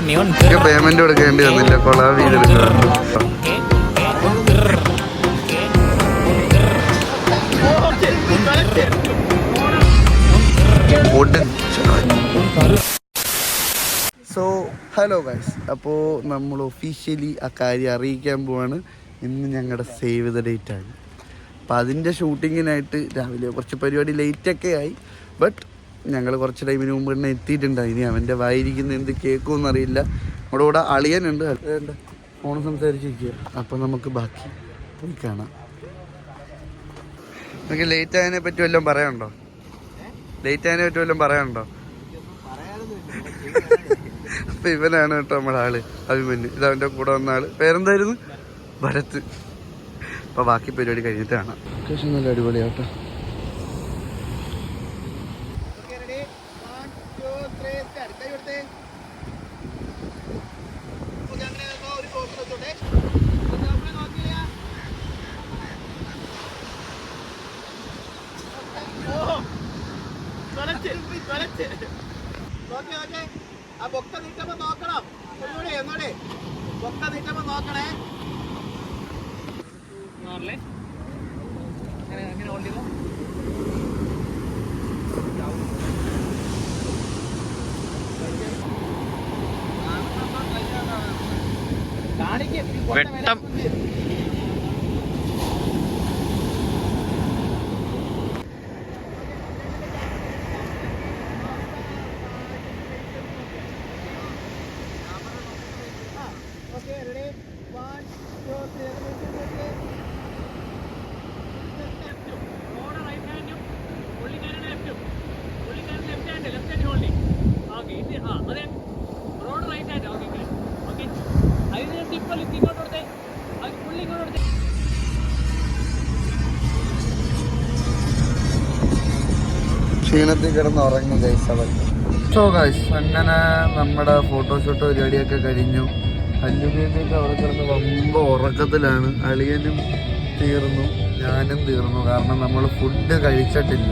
Payment കൊടുക്കേണ്ടി വന്നില്ല, collab ചെയ്തെടുക്കുക. സോ ഹലോ ഗൈസ്, അപ്പോൾ നമ്മൾ ഒഫീഷ്യലി ആ കാര്യം അറിയിക്കാൻ പോവാണ്. ഇന്ന് ഞങ്ങളുടെ സേവ് ദ ഡേറ്റ് ആണ്. അപ്പോൾ അതിൻ്റെ ഷൂട്ടിങ്ങിനായിട്ട് രാവിലെ കുറച്ച് പരിപാടി ലേറ്റൊക്കെ ആയി. ബട്ട് ഞങ്ങൾ കുറച്ച് ടൈമിന് മുമ്പ് തന്നെ എത്തിയിട്ടുണ്ടായി. ഇനി അവൻ്റെ വായിരിക്കുന്ന എന്ത് കേൾക്കുമെന്ന് അറിയില്ല. നമ്മുടെ കൂടെ അളിയനുണ്ട്, ഫോൺ സംസാരിച്ചിരിക്കുക. അപ്പോൾ നമുക്ക് ബാക്കി പോയി കാണാം. നിങ്ങൾക്ക് ലേറ്റ് ആയതിനെ പറ്റി വല്ലതും പറയാനുണ്ടോ? ലേറ്റ് ആയതിനെ പറ്റി വല്ലതും പറയാനുണ്ടോ? അപ്പം ഇവനാണ് കേട്ടോ നമ്മുടെ ആള്, അഭിമന്യു. ഇതവൻ്റെ കൂടെ വന്ന ആള്. പേരെന്തായിരുന്നു? ഭരത്. അപ്പോൾ ബാക്കി പരിപാടി കഴിഞ്ഞിട്ട് കാണാം. ലൊക്കേഷൻ നല്ല അടിപൊളിയാട്ടോ. വെട്ടം ക്ഷീണത്തിൽ കിടന്ന് ഉറങ്ങി ഗൈസ് അവൻ. സോ ഗൈസ്, അങ്ങനെ നമ്മുടെ ഫോട്ടോഷൂട്ട് പരിപാടിയൊക്കെ കഴിഞ്ഞു. അല്ലുബേബിയൊക്കെ അവിടെ കിടന്ന് വമ്പ ഉറക്കത്തിലാണ്. അളിയനും തീർന്നു, ഞാനും തീർന്നു. കാരണം നമ്മൾ ഫുഡ് കഴിച്ചിട്ടില്ല.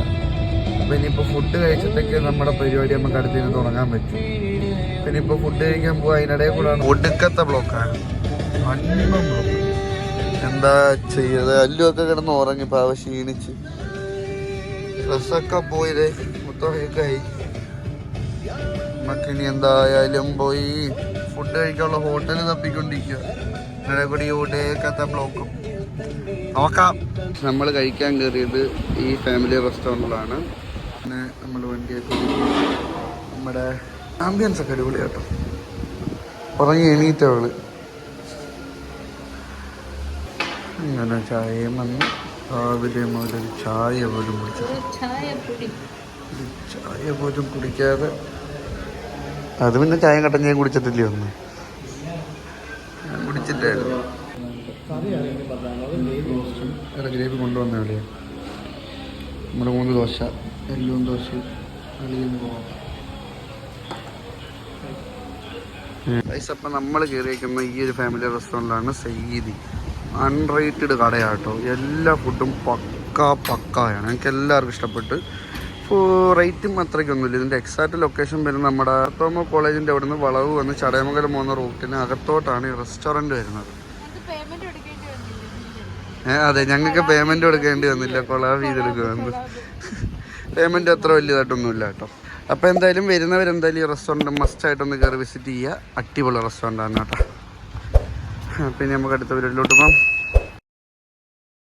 അപ്പം ഇനിയിപ്പോൾ ഫുഡ് കഴിച്ചിട്ടൊക്കെ നമ്മുടെ പരിപാടി നമുക്ക് അടുത്തേക്ക് തുടങ്ങാൻ പറ്റും. പിന്നെ ഇപ്പോൾ ഫുഡ് കഴിക്കാൻ പോകാൻ അതിനിടയിൽ കൂടെയാണ് ഒടുക്കത്തെ ബ്ലോക്കാണ്, അന്യമം ബ്ലോക്ക്. എന്താ ചെയ്യത്? അല്ലുമൊക്കെ കിടന്ന് ഉറങ്ങി, പാവ ക്ഷീണിച്ച്. ഡ്രസ്സൊക്കെ പോയത് മൊത്തമൊക്കെ ആയി. നമുക്കിനി എന്തായാലും പോയി ഫുഡ് കഴിക്കാനുള്ള ഹോട്ടൽ തപ്പിക്കൊണ്ടിരിക്കുക. ഇവിടെ കൂടി ഓടേക്കത്തെ ബ്ലോക്കും നോക്കാം. നമ്മൾ കഴിക്കാൻ കയറിയത് ഈ ഫാമിലി റെസ്റ്റോറൻറ്റിലാണ്. പിന്നെ നമ്മൾ വണ്ടിയൊക്കെ നമ്മുടെ ആംബിയൻസ് ഒക്കെ അടിപൊളിയാട്ടോ. ഉറങ്ങി എണീറ്റവള്. അങ്ങനെ ചായയും വന്ന് രാവിലെ മുതൽ ചായ പോലും കുടിക്കാതെ. അത് പിന്നെ ചായ കട്ടൻ ഞാൻ കുടിച്ചിട്ടില്ലേ ഒന്ന്, ഞാൻ കുടിച്ചിട്ടായിരുന്നു. ഗ്രേവി കൊണ്ടുവന്ന എവിടെയാണ് നമ്മുടെ 3 ദോശ, എല്ലും ദോശയും അളിയും പോവാം. അപ്പം നമ്മൾ കയറിയിരിക്കുന്ന ഈ ഒരു ഫാമിലി റെസ്റ്റോറൻറ്റിലാണ്. സയ്യിദി അൺറേറ്റഡ് കടയാട്ടോ. എല്ലാ ഫുഡും പക്കയാണ്. എനിക്ക് എല്ലാവർക്കും ഇഷ്ടപ്പെട്ട്. റേറ്റും അത്രയ്ക്കൊന്നുമില്ല. ഇതിൻ്റെ എക്സാക്റ്റ് ലൊക്കേഷൻ വരുന്നത് നമ്മുടെ തോമോ കോളേജിൻ്റെ അവിടെ നിന്ന് വളവ് വന്ന് ചടയമംഗലം പോകുന്ന റൂട്ടിന് അകത്തോട്ടാണ് ഈ റെസ്റ്റോറൻറ്റ് വരുന്നത്. അതെ, ഞങ്ങൾക്ക് പേയ്മെൻറ്റ് കൊടുക്കേണ്ടി വന്നില്ല, കൊളാബ് ചെയ്തെടുക്കുന്നത്. പേയ്മെൻറ്റ് അത്ര വലിയതായിട്ടൊന്നുമില്ല കേട്ടോ. അപ്പോൾ എന്തായാലും വരുന്നവരെന്തായാലും ഈ റെസ്റ്റോറൻറ്റ് മസ്റ്റായിട്ടൊന്ന് കയറി വിസിറ്റ് ചെയ്യുക. അടിപൊളി റെസ്റ്റോറൻറ്റാണ് കേട്ടോ. പിന്നെ നമുക്ക് അടുത്ത വീട്ടിലോട്ട് പോകാം.